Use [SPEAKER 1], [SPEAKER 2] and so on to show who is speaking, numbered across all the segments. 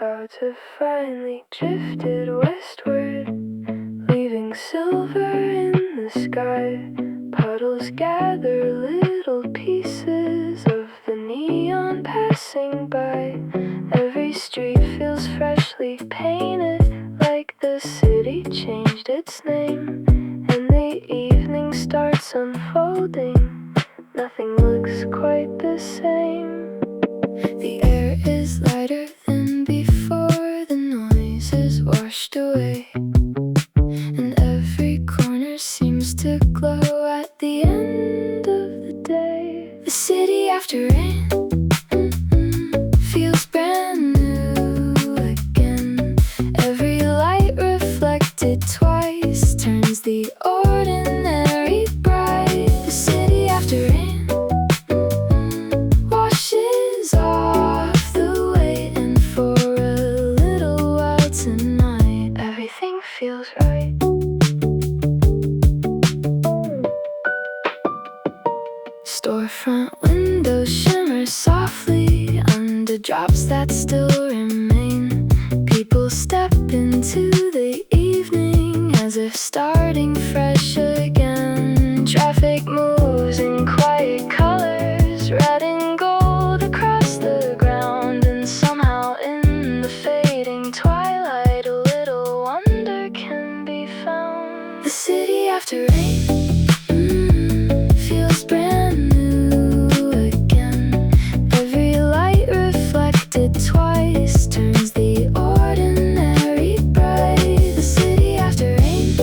[SPEAKER 1] clouds have finally drifted westward, leaving silver in the sky. Puddles gather little pieces of the neon passing by. Every street feels freshly painted, like the city changed its name. And the evening starts unfolding, nothing looks quite the same. The air is lighter than before, the noise is washed away, and every corner seems to glow at the end of the day. The city after rain feels brand new again. Every light reflected twice turns the ordinary bright. The city after rain washes off the weight, and for a little while tonight everything feels right. Storefront windows shimmer softly under drops that still remain. People step into the evening as if starting fresh again. Traffic moves in quiet colors, red and gold across the ground. And somehow in the fading twilight a little wonder can be found. The city after rain feels brand new again. Every light reflected twice turns the ordinary bright. The city after rain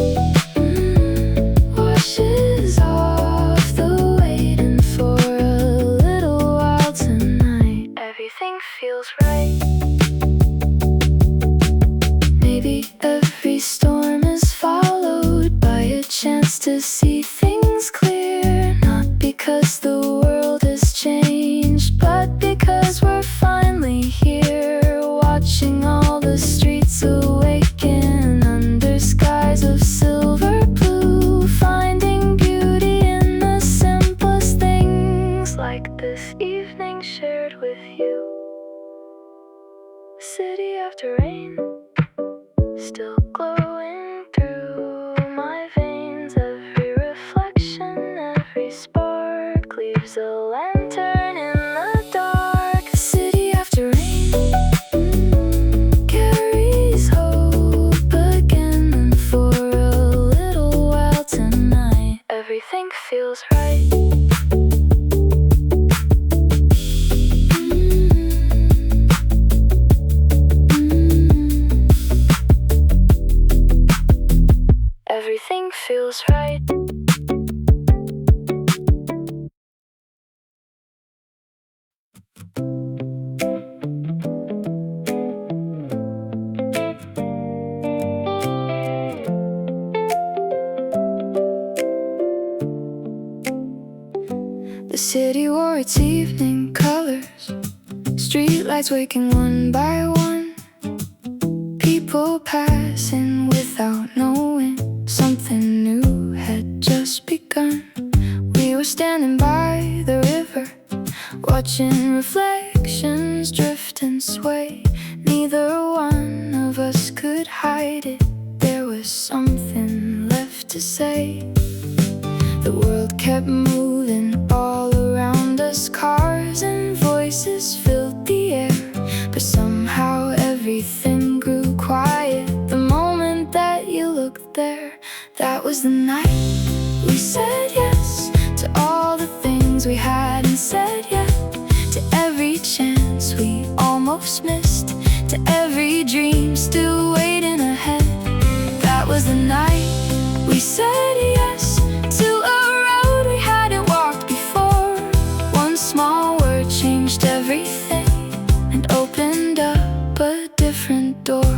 [SPEAKER 1] washes off the weight, and for a little while tonight everything feels right. Maybe every storm is followed by a chance to see things clear, not because the world has changed, but because we're finally here, watching all the streets awaken under skies of silver blue, finding beauty in the simplest things, like this evening shared with you. City after rain, still glowing through my veins. Every reflection, every spark leaves a lantern in the dark. The city after rain carries hope again, and for a little while tonight everything feels right. Everything feels right. The city wore its evening colors, streetlights waking one by one, people passing without knowing something new had just begun. We were standing by the river, watching reflections drift and sway. Neither one of us could hide it, there was something left to say. The world kept moving all around us, cars and voices filled the air, but somehow everything grew quiet the moment that you looked there. That was the night we said yes to all the things we hadn't said yet, to every chance we almost missed, to every dream still waiting ahead. That was the night we said yes to a road we hadn't walked before. One small word changed everything and opened up a different door.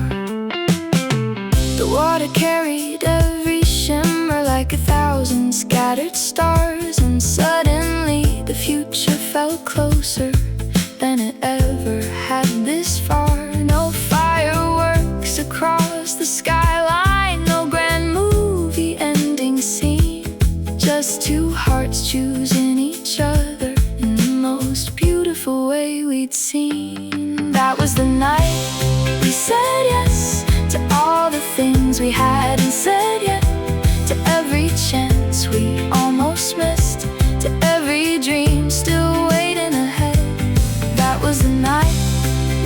[SPEAKER 1] The water carried every shimmer like 1,000 scattered stars, and suddenly the future felt closer than it ever had this far. No fireworks across the skyline, no grand movie ending scene, just two hearts choosing each other in the most beautiful way we'd seen. That was the night We said yes to all the things we hadn't said yet, to every chance we almost missed, to every dream still waiting ahead. That was the night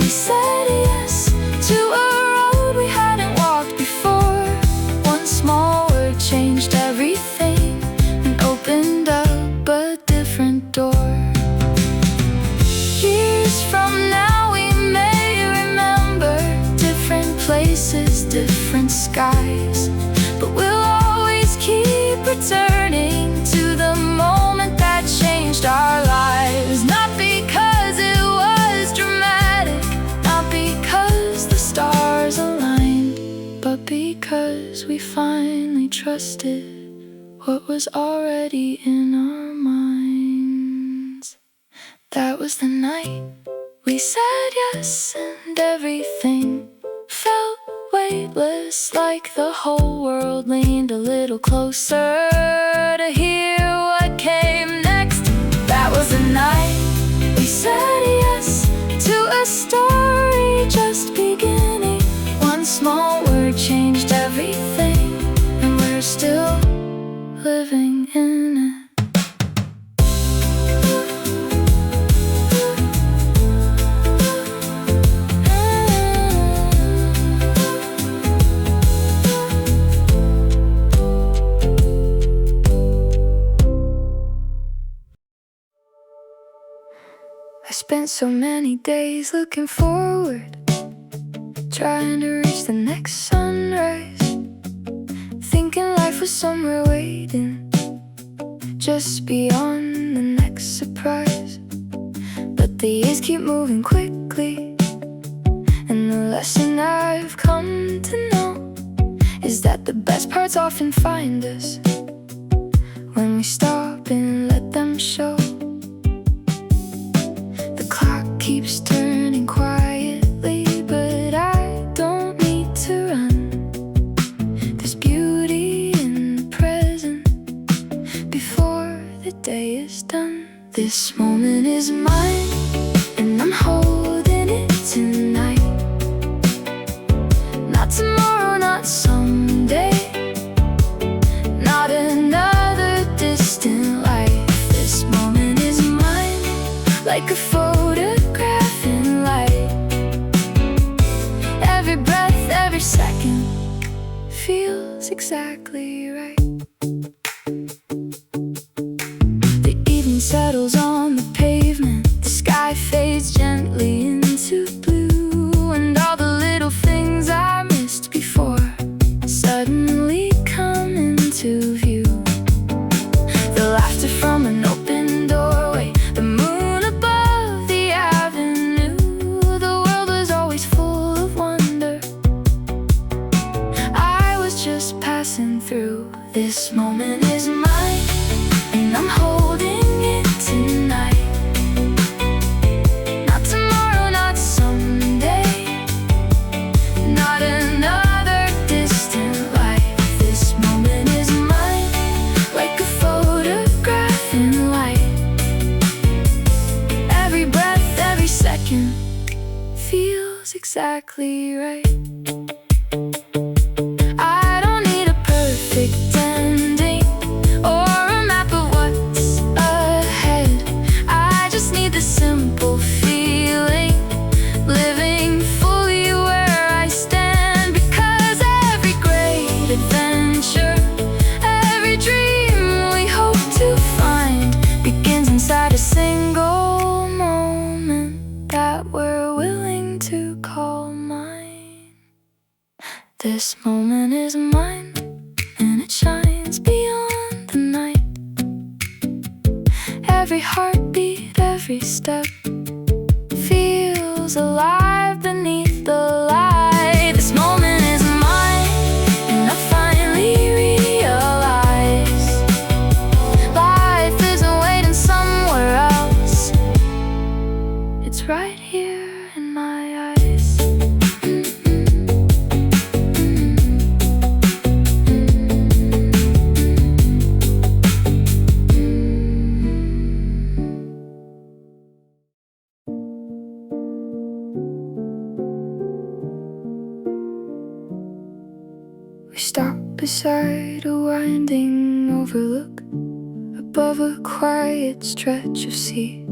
[SPEAKER 1] we said yes to a road we hadn't walked before. One small word changed everything and opened up a different door. Years from now we may remember different places, different skies, but we'll always keep returning to the moment that changed our lives. Not because it was dramatic, not because the stars aligned, but because we finally trusted what was already in our minds. That was the night we said yes, and everything felt weightless, like the whole world leaned a little closer to hear what came next. That was the night we said yes to a story just beginning. One small word changed everything, and we're still living in it. I spent so many days looking forward, trying to reach the next sunrise, thinking life was somewhere waiting, just beyond the next surprise. But the years keep moving quickly, and the lesson I've come to know is that the best parts often find us when we stop and let them show. Keeps turning quietly, but I don't need to run. There's beauty in the present before the day is done. This moment is mine, and I'm holding it tonight. Not tomorrow, not someday, not another distant life. This moment is mine, like a photograph in light. Every breath, every second feels exactly right. The evening settles on the pavement, the sky fades gently into blue, and all the little things I missed before suddenly come into view. The laughter from an open doorway, the moon above the avenue. The world was always full of wonder, I was just passing through. This moment is mine, and I'm holding it tonight. Not tomorrow, not someday, not another distant life. This moment is mine, like a photograph in light. Every breath, every second feels exactly right. I don't need a perfect ending or a map of what's ahead. I just need the simple feeling, living fully where I stand. Because every great adventure, every dream we hope to find, begins inside a single moment that we're willing to call mine. This moment is mine, and it shines beyond the night. Every heartbeat, every step feels alive beneath the light. This moment is mine, and I finally realize life isn't waiting somewhere else. It's right here in my eyes. We stopped beside a winding overlook above a quiet stretch of sea.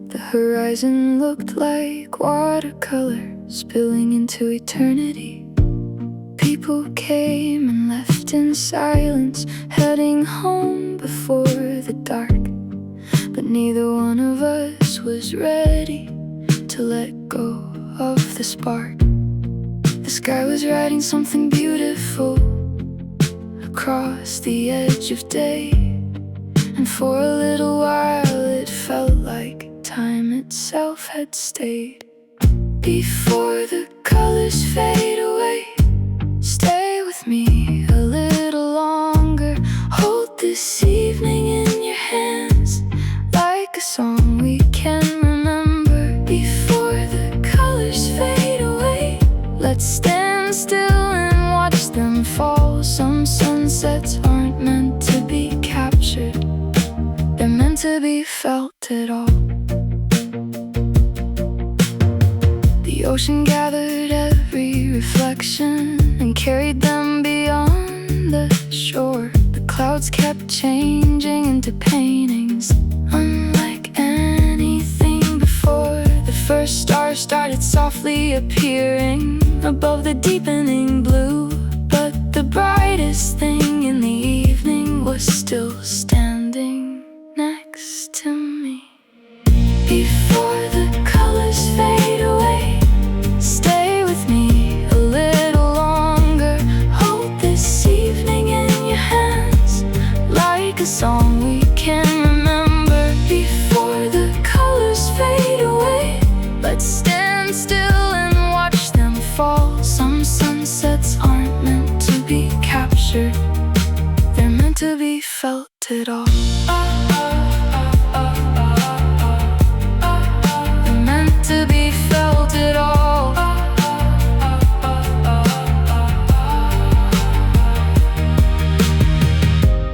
[SPEAKER 1] The horizon looked like watercolor spilling into eternity. People came and left in silence, heading home before the dark. But neither one of us was ready to let go of the spark. The sky was writing something beautiful across the edge of day, and for a little while it felt like time itself had stayed. Before the colors fade away, stay with me a little longer. Hold this evening in your hands like a song we can remember. Before the colors fade away, let's stand still and watch them fall. Some sunsets aren't meant to be captured, they're meant to be felt at all. The ocean gathered every reflection and carried them beyond the shore. The clouds kept changing into paintings unlike anything before. The first stars started softly appearing above the deepening blue, but the brightest thing in the evening was still standing next to me. Before the colors fade away, stay with me a little longer. Hold this evening in your hands like a song we can remember. Before the colors fade away, let's stand still and watch them fall. Some sunsets aren't meant to be captured, they're meant to be felt at all. They're meant to be felt at all.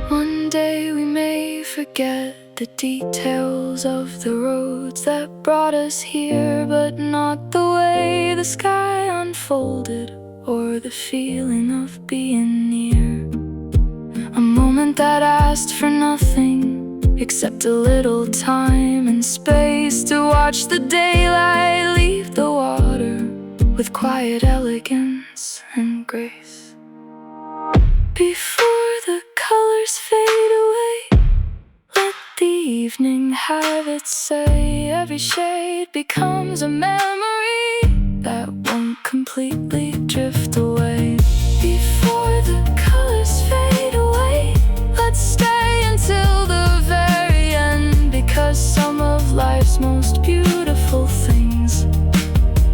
[SPEAKER 1] One day we may forget the details of the roads that brought us here, but not the way the sky unfolded or the feeling of being near. A moment that asked for nothing except a little time and space to watch the daylight leave the water with quiet elegance and grace. Before the colors fade away, let the evening have its say. Every shade becomes a memory that won't completely drift away. Before the colors fade away, let's stay until the very end, because some of life's most beautiful things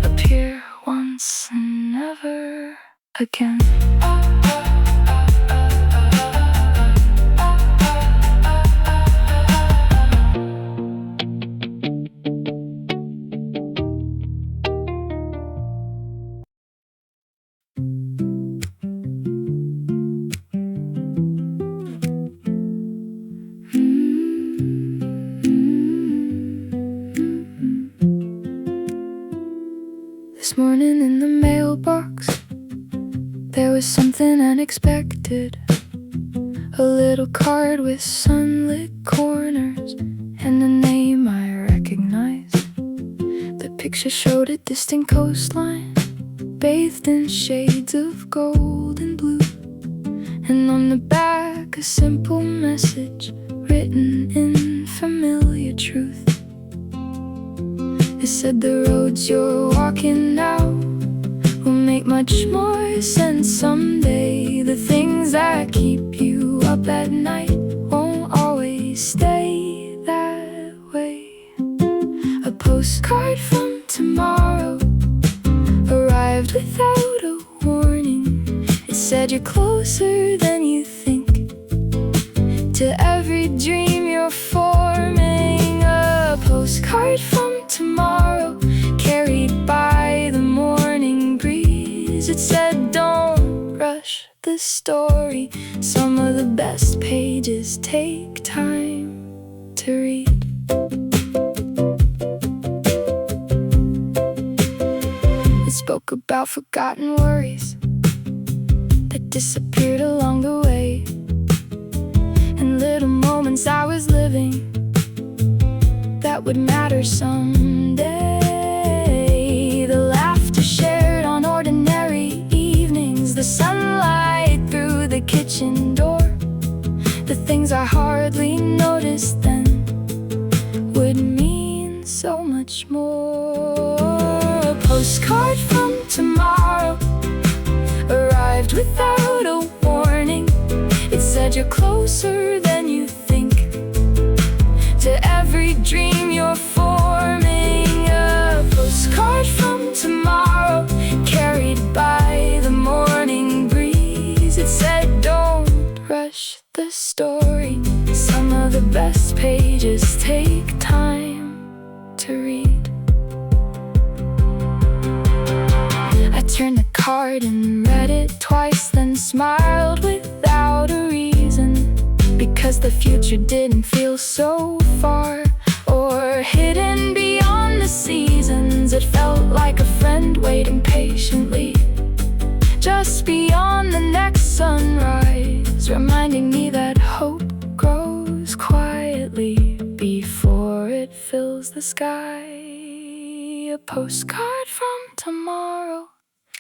[SPEAKER 1] appear once and never again. This morning in the mailbox, there was something unexpected. A little card with sunlit corners and a name I recognized. The picture showed a distant coastline, bathed in shades of gold and blue, and on the back a simple message written in familiar truth. It said the roads you're walking now will make much more sense someday. The things that keep you up at night won't always stay that way. A postcard from tomorrow arrived without a warning. It said you're closer than you think to every dream you're forming. A postcard from tomorrow, carried by the morning breeze. It said don't rush the story, some of the best pages take time to read. It spoke about forgotten worries that disappeared along the way, and little moments I was living that would matter someday. The laughter shared on ordinary evenings, the sunlight through the kitchen door, the things I hardly noticed then would mean so much more. A postcard from tomorrow arrived without a warning. It said you're closer than you think to every dream you're forming. A postcard from tomorrow carried by the morning breeze. It said don't rush the story, some of the best pages take time to read. I turned the card and read it twice, then smiled without a reason, because the future didn't feel so far or hidden beyond the seasons. It felt like a friend waiting patiently just beyond the next sunrise, reminding me that hope grows quietly before it fills the sky. A postcard from tomorrow,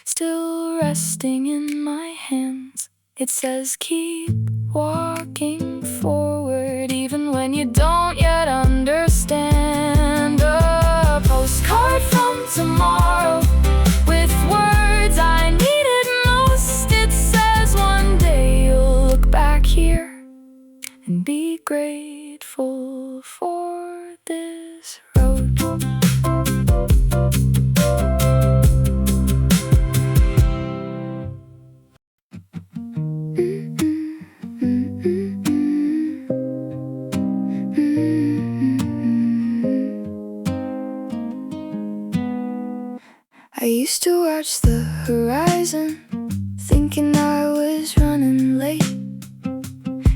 [SPEAKER 1] still resting in my hands. It says keep walking forward even when you don't yet understand. A postcard from tomorrow with words I needed most. It says one day you'll look back here and be grateful for this road. I used to watch the horizon, thinking I was running late,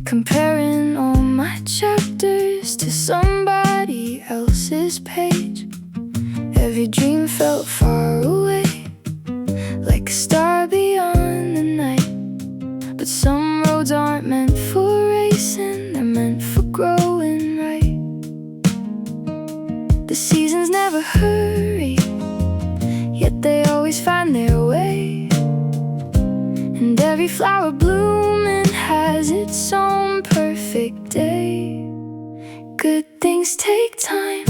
[SPEAKER 1] comparing all my chapters to somebody else's page. Every dream felt far away, like a star beyond the night. But some roads aren't meant for racing, they're meant for growing right. The seasons never hurry, yet they always find their way. And every flower blooming has its own perfect day. Good things take time,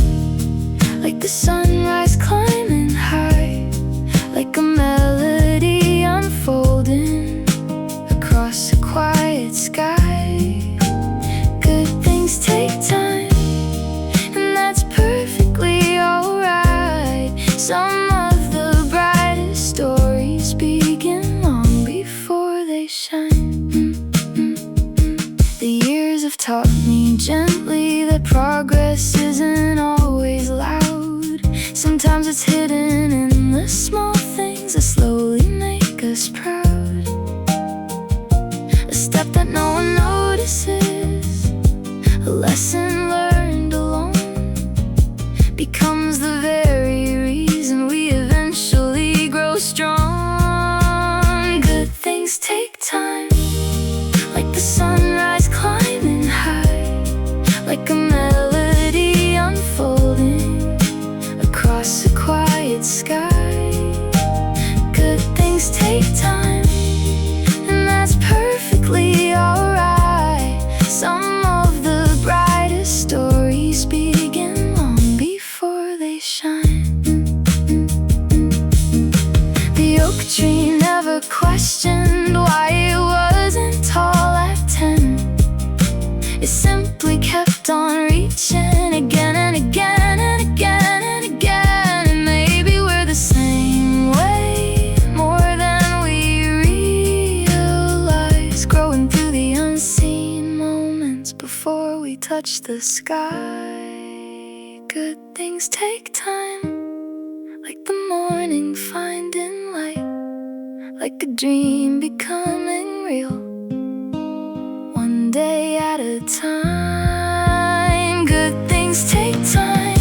[SPEAKER 1] like the sunrise climbing high, like a melody unfolding across a quiet sky. Good things take time, and that's perfectly alright. Some of the brightest stories begin long before they shine. The years have taught me gently that progress isn't always loud. Sometimes it's hidden in the small things that slowly make us proud. A step that no one notices, a lesson learned alone, becomes the very reason we eventually grow strong. Good things take time, like the sunrise climbing high, like a melody unfolding across a quiet sky. Good things take time, and that's perfectly alright. Some of the brightest stories begin long before they shine. The oak tree never questioned why it wasn't tall at 10. It simply kept on reaching again and again and again and again. And maybe we're the same way, more than we realize, growing through the unseen moments before we touch the sky. Good things take time, like the morning finding light, like a dream becoming real, one day at a time. Good things take time,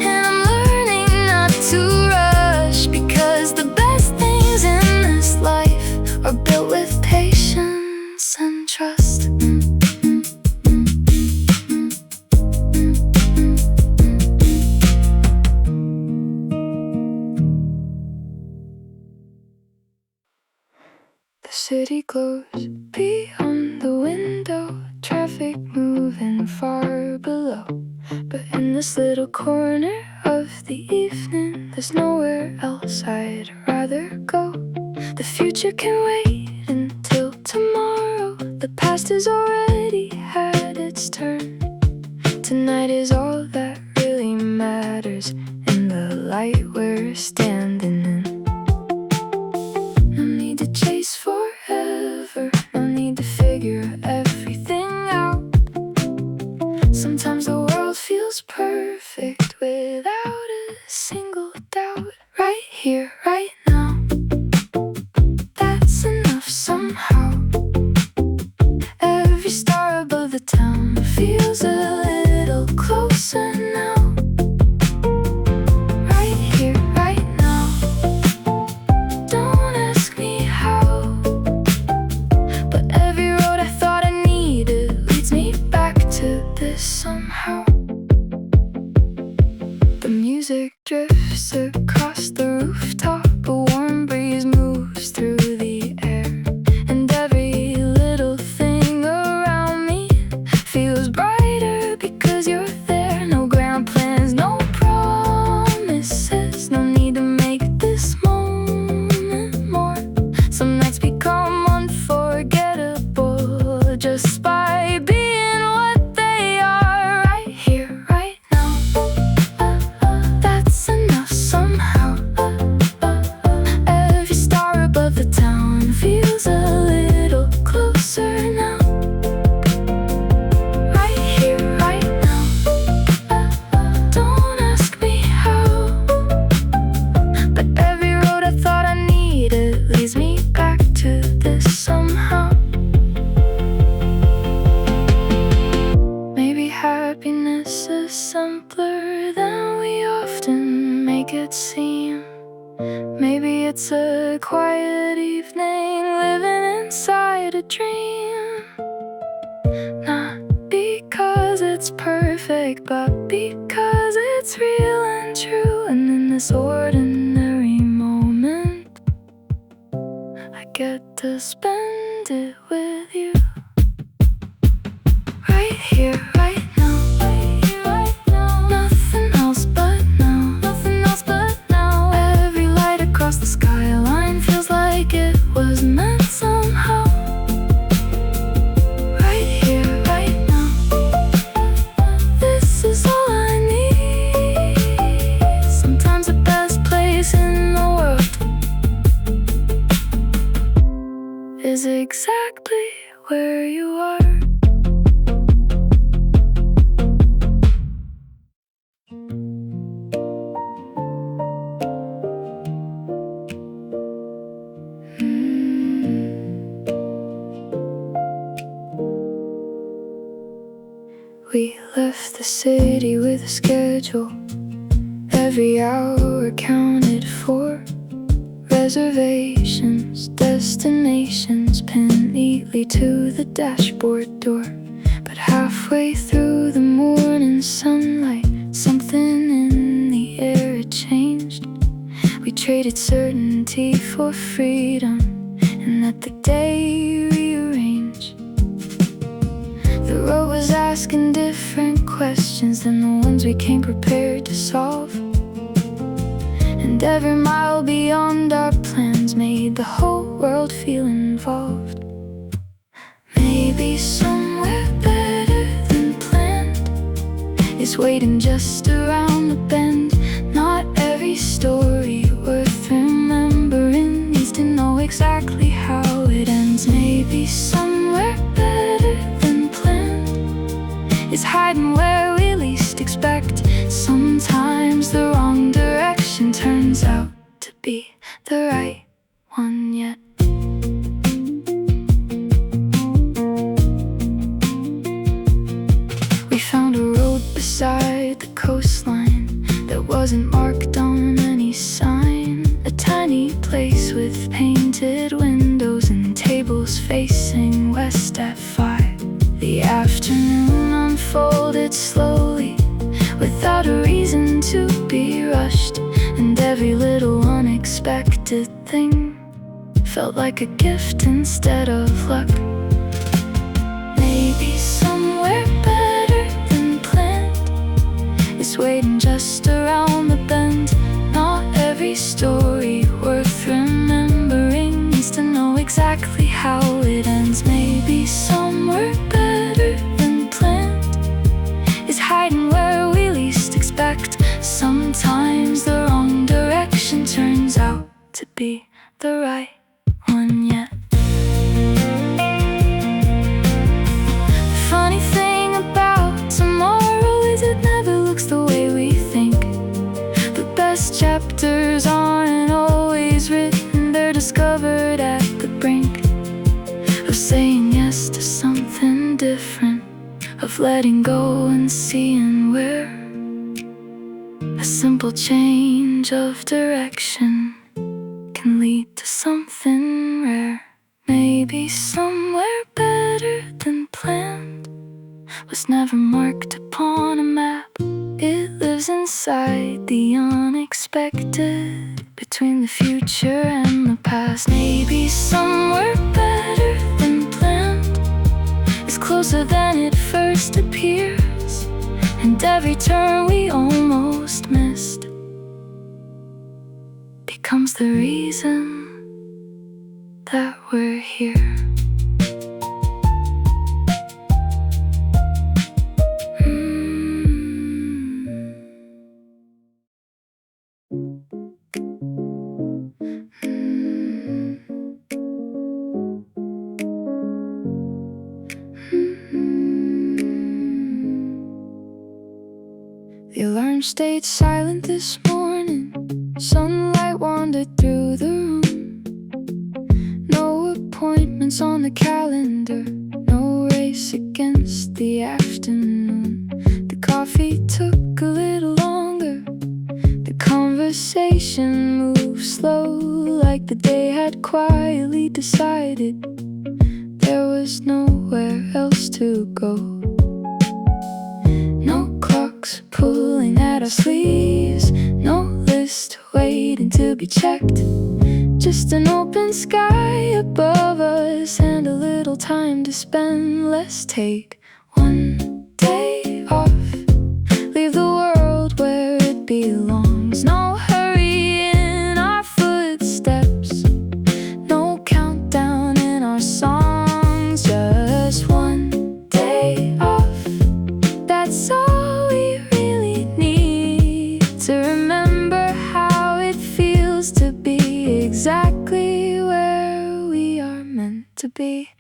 [SPEAKER 1] and I'm learning not to rush, because the best things in this life are built with city glows beyond the window, traffic moving far below. But in this little corner of the evening, there's nowhere else I'd rather go. The future can wait until tomorrow. The past has already had its turn. Tonight is all that really matters, in the light we're standing in. No need to chase forever, no need to figure everything out. Sometimes the world feels perfect without a single doubt. Right here, right now, that's enough somehow. Every star above the town feels a little closer now. Right here, right now, don't ask me how, but every road I thought I needed leads me back to this somehow. The music drifts across the rooftop, a warm breeze moves through the air, and every little thing around me feels brighter because you're there. No grand plans, no promises, no need to make this moment more. Some nights become unforgettable just by being what they are. Right here, right now, that's enough somehow. Every star above the town feels a little closer now. Right here, right now, don't ask me how, but every road I thought I needed leads me back to this somehow. Maybe happiness is simpler than we often make it seem. Maybe it's a quiet evening living inside a dream. Not because it's perfect, but because it's real and true. And in this ordinary moment, I get to spend it with you. Right here, right now, nothing else but now, nothing else but now. Every light across the skyline feels like it was meant somehow. Right here, right now, this is all I need. Sometimes the best place in the world is exactly where you are. We left the city with a schedule, every hour counted for. Reservations, destinations pinned neatly to the dashboard door. But halfway through the morning sunlight, something in the air had changed. We traded certainty for freedom and let the day rearrange. The road was asking different questions than the ones we came prepared to solve. And every mile beyond our plans made the whole world feel involved. Maybe somewhere better than planned is waiting just around the bend. Not every story worth remembering needs to know exactly how it ends. Maybe somewhere better than planned is hiding where we least expect. Sometimes the wrong direction turns out to be the right one yet. We found a road beside the coastline that wasn't marked on any sign. A tiny place with painted windows and tables facing west at 5. The afternoon unfolded slowly, without a reason to be rushed, and every little unexpected thing felt like a gift instead of luck. Maybe somewhere better than planned is waiting just around the bend. Not every story worth remembering needs to know exactly how it ends. Maybe somewhere better than planned is hiding where we least expect. Sometimes the wrong direction turns out to be the right one yet. The funny thing about tomorrow is it never looks the way we think. The best chapters aren't always written, they're discovered at the brink of saying yes to something different, of letting go and seeing where a simple change of direction can lead to something rare. Maybe somewhere better than planned was never marked upon a map. It lives inside the unexpected, between the future and the past. Maybe somewhere better than planned is closer than it first appears, and every turn we almost missed becomes the reason that we're here. The alarm stayed silent this morning. Sunlight wandered through the room. No appointments on the calendar, no race against the afternoon. The coffee took a little longer, the conversation moved slow, like the day had quietly decided there was nowhere else to go. No clocks pulling at our sleeves, no list waiting to be checked, just an open sky above us and a little time to spend. Let's take one day off, leave the world where it belongs. No hurry in our footsteps, no countdown in our songs, just one day off. That's all we really need to remember how it feels to be exactly where we are meant to be.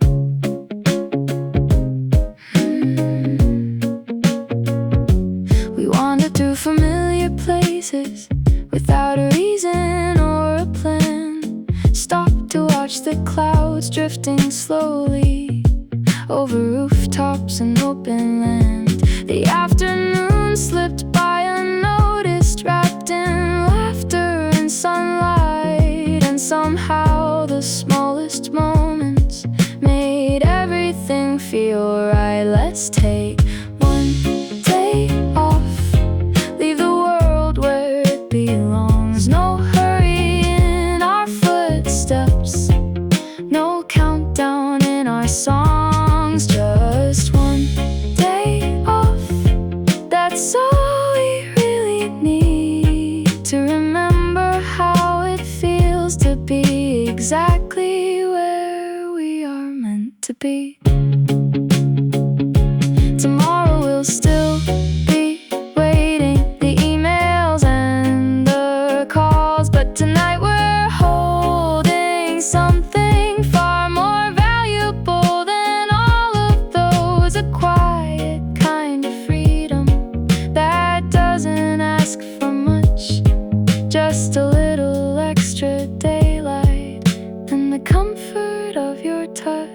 [SPEAKER 1] We wander through familiar places without a reason or a plan. Stop to watch the clouds drifting slowly over rooftops and open land. The afternoon slipped by unnoticed, wrapped in laughter and sunlight, and somehow the smallest moments made everything feel right. Let's take one day off, leave the world where it belongs. No hurry in our footsteps, no countdown in our songs, just one day off. That's all we really need to remember how it feels to be exactly where we are meant to be. Tomorrow will still be waiting, the emails and the calls, but tonight we're holding something far more valuable than all of those. A quiet kind of freedom that doesn't ask for much, just a little extra daylight and the comfort of your touch.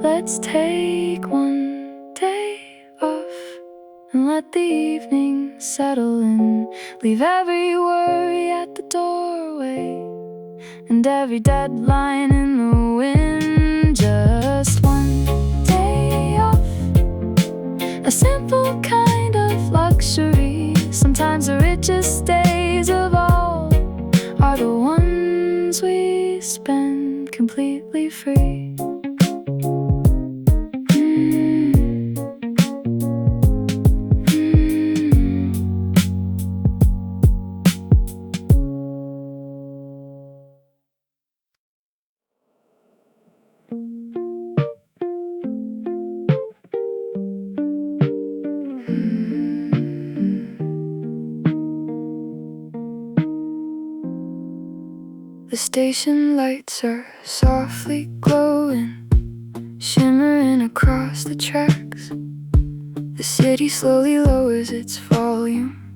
[SPEAKER 1] Let's take one day off and let the evening settle in. Leave every worry at the doorway and every deadline in the wind. Just one day off, a simple kind of luxury. Sometimes the richest days of all are the ones we completely free. The station lights are softly glowing, shimmering across the tracks. The city slowly lowers its volume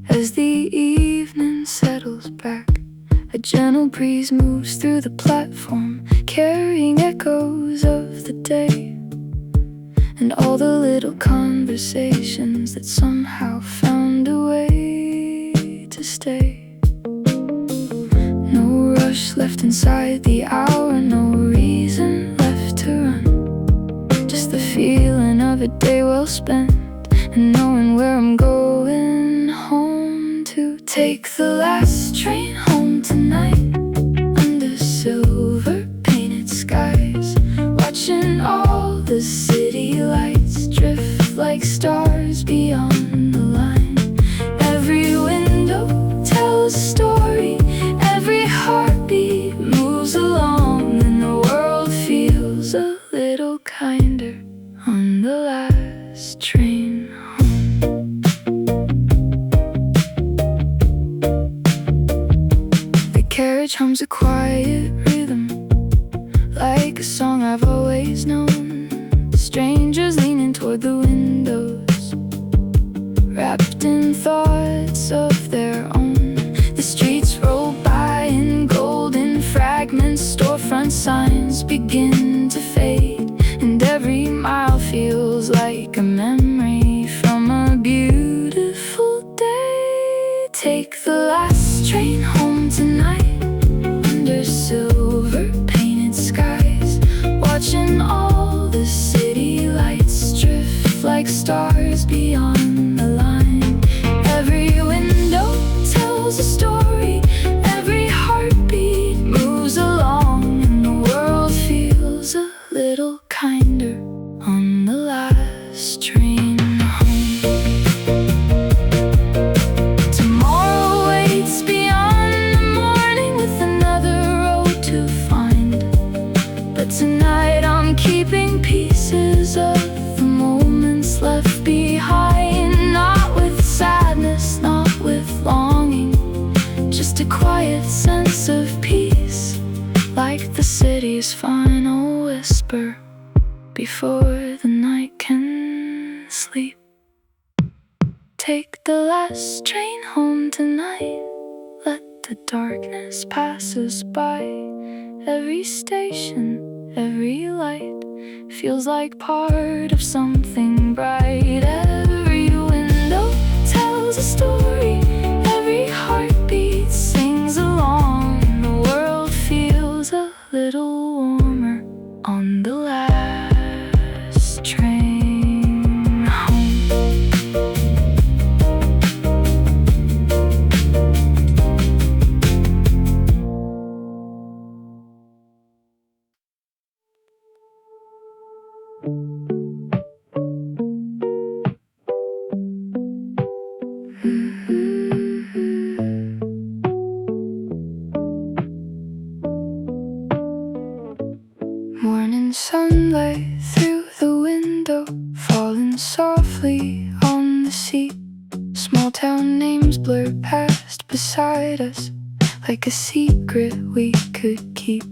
[SPEAKER 1] as the evening settles back. A gentle breeze moves through the platform, carrying echoes of the day, and all the little conversations that somehow found a way to stay. No rush left inside the hour, no reason left to run. Just the feeling of a day well spent, and knowing where I'm going home to. Take the last train home tonight, under silver painted skies, watching all the city lights drift like stars beyond the line. Every window tells a story, every heartbeat moves along, and the world feels a little kinder on the last train home. The carriage hums a quiet rhythm, like a song I've always known. Strangers leaning toward the windows, wrapped in thoughts of their own. The streets roll by in golden fragments, storefront signs begin to fade, and every mile feels like a memory from a beautiful day. Take the last train home tonight, under silver painted skies, watching all the city lights drift like stars beyond the line. Every window tells a story, every heartbeat moves along, and the world feels a little kinder on the last train home. Tomorrow waits beyond the morning with another road to find, but tonight I'm keeping pieces of the moments left behind. Not with sadness, not with longing, just a quiet sense of peace, like the city's final whisper before the night can sleep. Take the last train home tonight, let the darkness pass us by. Every station, every light feels like part of something bright. Every window tells a story, every heartbeat sings along, and the world feels a little warmer on the last train home. Morning sunlight through the window, falling softly on the seat. Small town names blur past beside us, like a secret we could keep.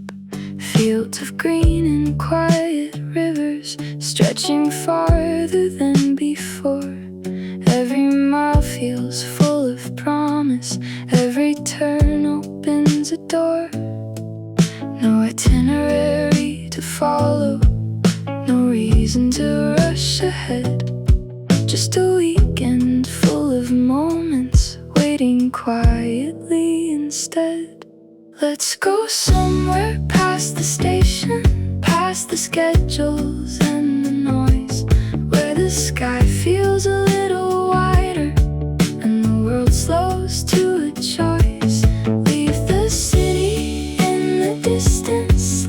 [SPEAKER 1] Fields of green and quiet rivers, stretching farther than before. Every mile feels full of promise, every turn opens a door. No itinerary to follow, no reason to rush ahead, just a weekend full of moments waiting quietly instead. Let's go somewhere past the station, past the schedules and the noise, where the sky feels a little wider and the world slows to a choice. Leave the city in the distance,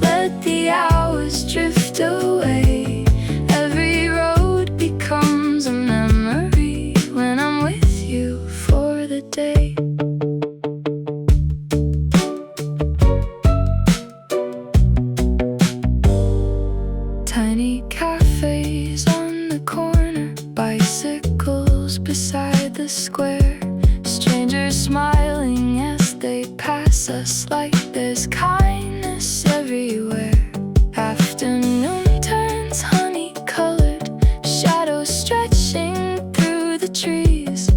[SPEAKER 1] treats us like there's kindness everywhere. Afternoon turns honey-colored, shadows stretching through the trees.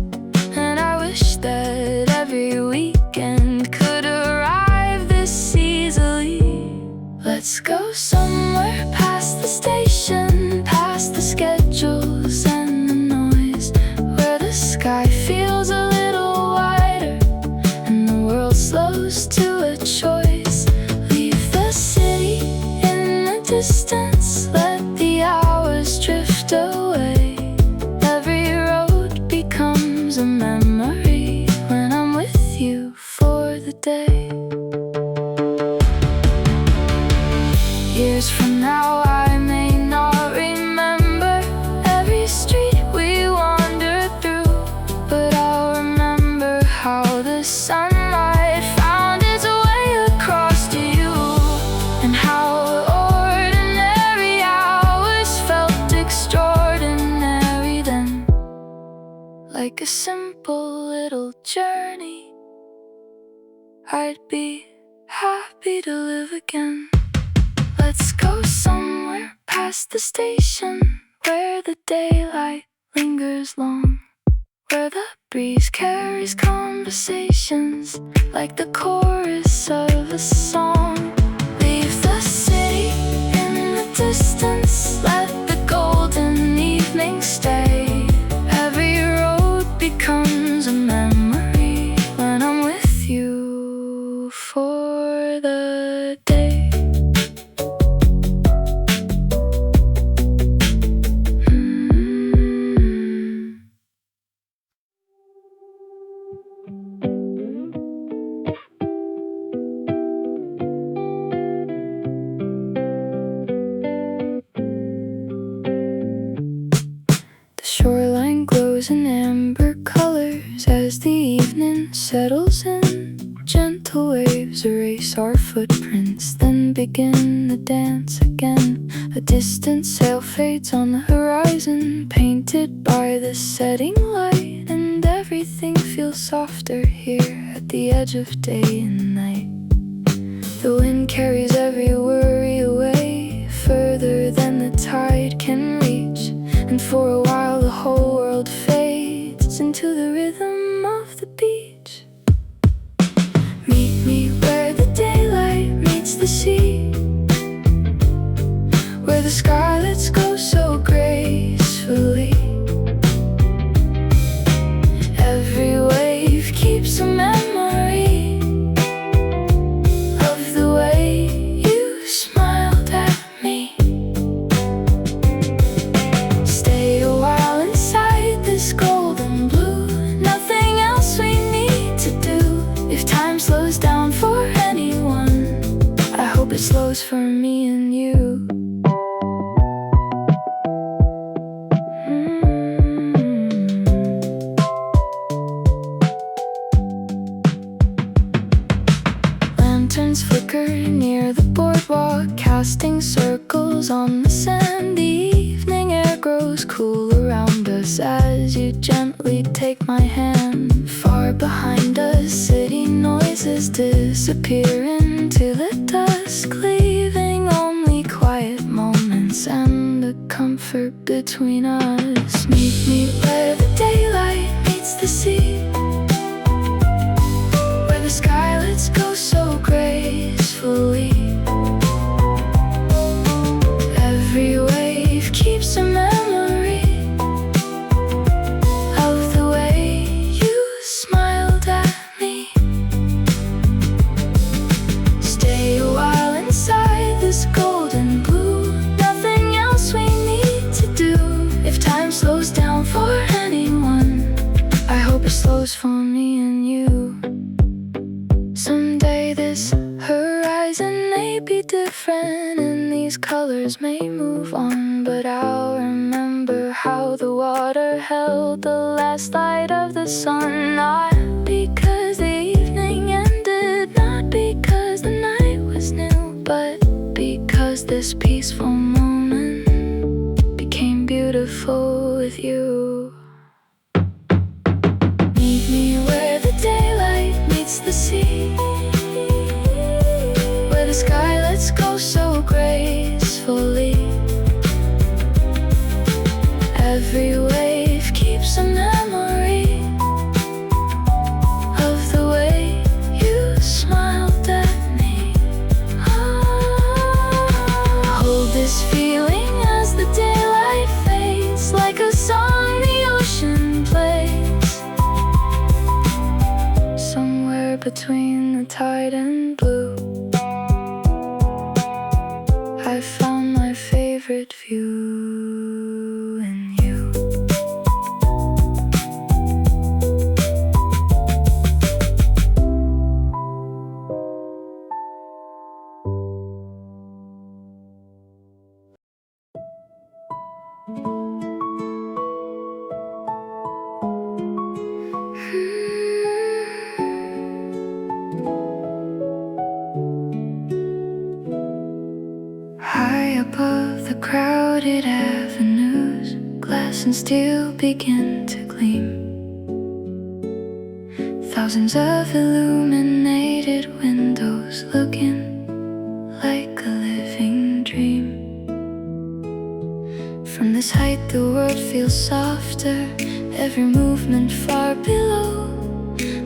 [SPEAKER 1] And I wish that every weekend could arrive this easily. Let's go somewhere past the station, past the schedules and the noise, where the sky feels a little wider and the world slows to a choice. Leave the city in the distance, let the hours drift away. Every road becomes a memory when I'm with you for the day. Years from now I may not remember every street we wandered through, but I'll remember how the sunlight found its way across to you, and how ordinary hours felt extraordinary then. Like a simple little journey I'd be happy to live again. Let's go somewhere past the station, where the daylight lingers long, where the breeze carries conversations like the chorus of a song. Leave the city in the distance, let the golden evening stay. Every road becomes a memory when I'm with you for the day. Shoreline glows in amber colors as the evening settles in. Gentle waves erase our footprints, then begin the dance again. A distant sail fades on the horizon, painted by the setting light, and everything feels softer here at the edge of day and night. The wind carries every worry away, further than the tide can reach, and for a while the whole world fades into the rhythm of the beach. Meet me where the daylight meets the sea, where the scarlets go so gracefully. Every wave keeps a memory of the way you smiled at me. Stay a while inside this golden blue, nothing else we need to do. If time slows down for anyone, I hope it slows for me and you. Lanterns flicker near the boardwalk, casting circles on the sand. The evening air grows cool around us as you gently take my hand. Far behind us, city noises disappear into the dusk, leaving only quiet moments and a comfort between us. Meet me where the daylight meets the sea, where the skylights go so gracefully. Every wave keeps a memory of the way you smiled at me. Stay a while inside this golden blue, nothing else we need to do. If time slows down for anyone, I hope it slows for me and you. Someday this horizon may be different and these colors may move on, but I'll remember how the water held the last light of the sun. Not because the evening ended, not because the night was new, but because this peaceful moment became beautiful with you. Meet me where the daylight meets the sea, between the tide and blue. I found my favorite view in you. High above the crowded avenues, glass and steel begin to gleam. Thousands of illuminated windows looking like a living dream. From this height the world feels softer, every movement far below,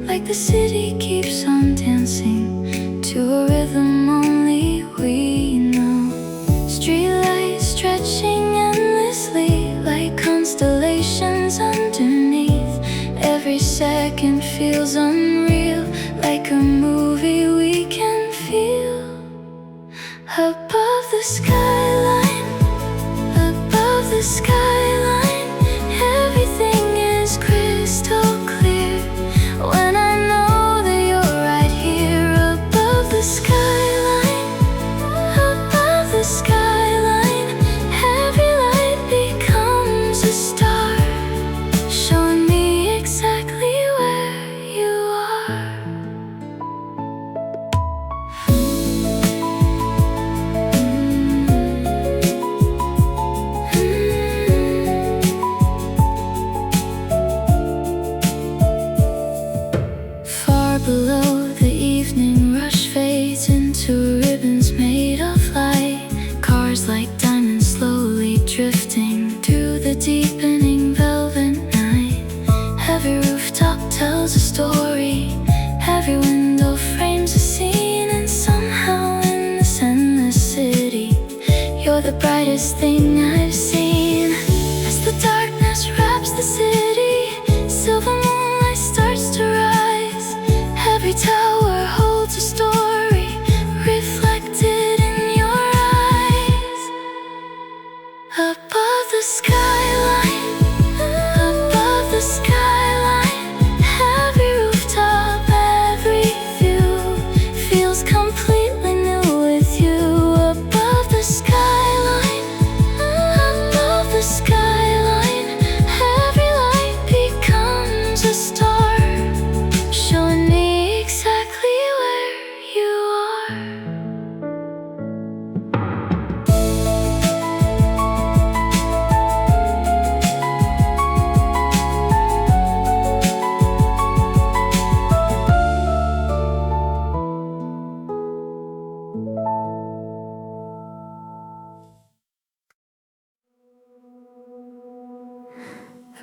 [SPEAKER 1] like the city keeps on dancing to a rhythm only we know. Streetlights stretching endlessly like constellations underneath. Every second feels unreal, like a movie we can feel. Above the skyline, above the skyline, everything is crystal clear. When I know that you're right here above the skyline, above the skyline, every light becomes a star, showing me exactly where you are. Far below, the evening rush fades into ribbons made of light. Cars like diamonds slowly drifting through the deepening velvet night. Every rooftop tells a story, every window frames a scene, and somehow in this endless city, you're the brightest thing I've seen. As the darkness wraps the city, silver moonlight starts to rise. Every tower holds a story reflected in your eyes. Above the skyline, above the skyline, every rooftop, every view feels completely new with you. Above the skyline, above the skyline, every light becomes a star, showing me exactly where you are.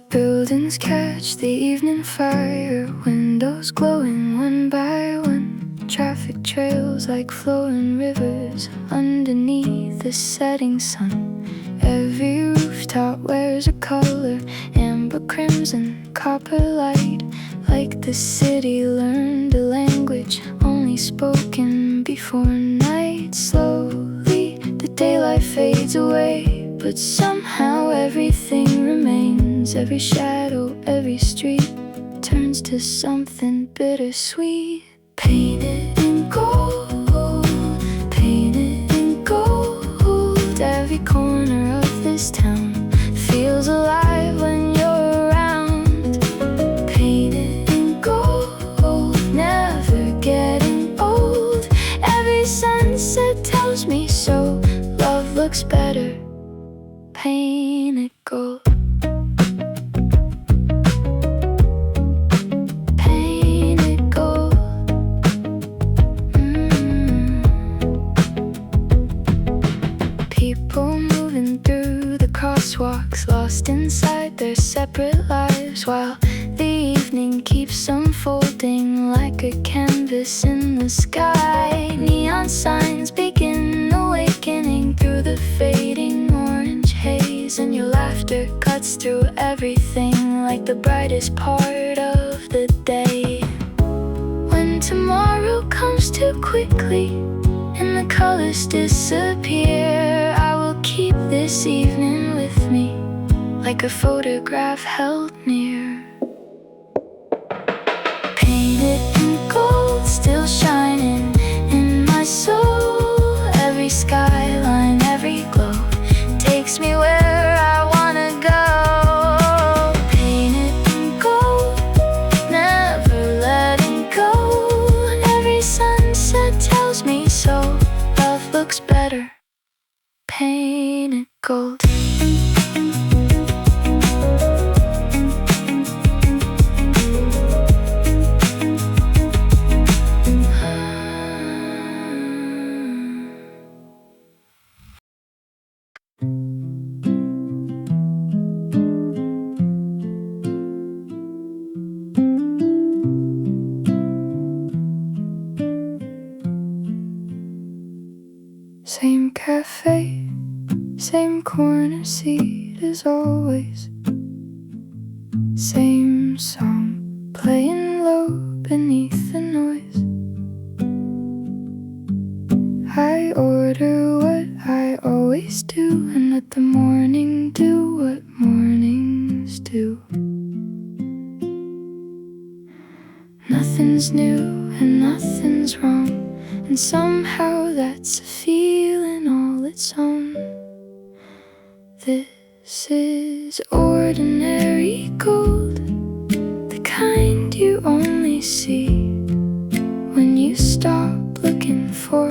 [SPEAKER 1] Buildings catch the evening fire, windows glowing one by one. Traffic trails like flowing rivers underneath the setting sun. Every rooftop wears a color, amber, crimson, copper light. Like the city learned a language only spoken before night. Slowly the daylight fades away, but somehow everything remains. Every shadow, every street turns to something bittersweet. Painted in gold, painted in gold. Every corner of this town feels alive when you're around. Painted in gold, never getting old. Every sunset tells me so. Love looks better painted gold. Crosswalks lost inside their separate lives, while the evening keeps unfolding like a canvas in the sky. Neon signs begin awakening through the fading orange haze, and your laughter cuts through everything like the brightest part of the day. When tomorrow comes too quickly and the colors disappear, I will keep this evening with me like a photograph held near. Painted in gold, still shining in my soul. Every skyline, every glow takes me where I wanna go. Painted in gold, never letting go. Every sunset tells me so. Love looks better painted gold. Same cafe, same corner seat as always. Same song playing low beneath the noise. I order what I always do and let the morning do what mornings do. Nothing's new and nothing's wrong, and somehow that's a feeling all its own. This is ordinary gold, the kind you only see when you stop looking for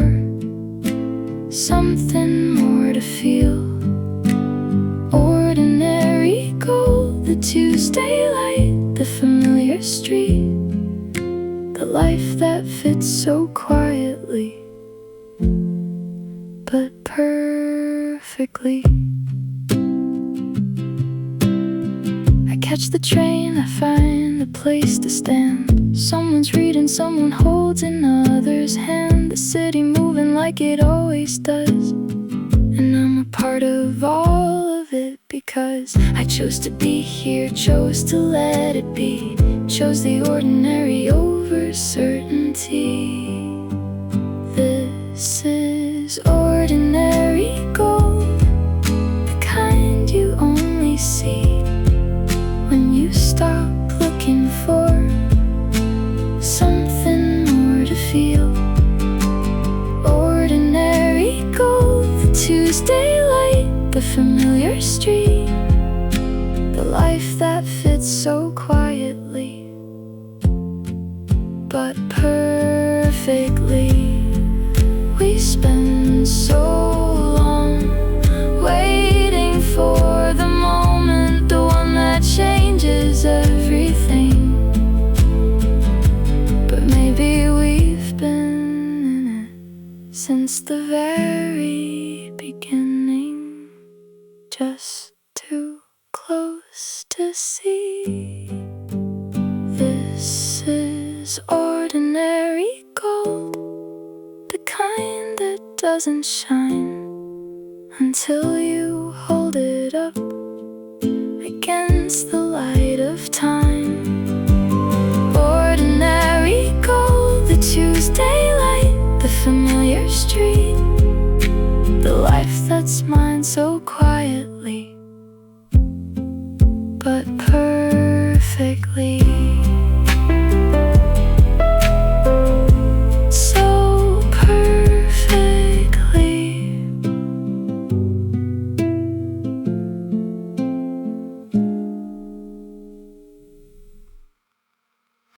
[SPEAKER 1] something more to feel. Ordinary gold, the Tuesday light, the familiar street, the life that fits so quietly but perfectly. I catch the train, I find a place to stand. Someone's reading, someone holds another's hand. The city moving like it always does, and I'm a part of all of it because I chose to be here, chose to let it be, chose the ordinary over certainty. This is ordinary gold, the kind you only see when you stop looking for something more to feel. Ordinary gold, the Tuesday light, the familiar street, the life that fits so quietly but perfectly. We spend so long waiting for the moment, the one that changes everything. But maybe we've been in it since the very beginning, just too close to see. This is ordinary gold, the kind that doesn't shine until you hold it up against the light of time. Ordinary gold, the Tuesday light, the familiar street, the life that's mine so quietly but perfectly.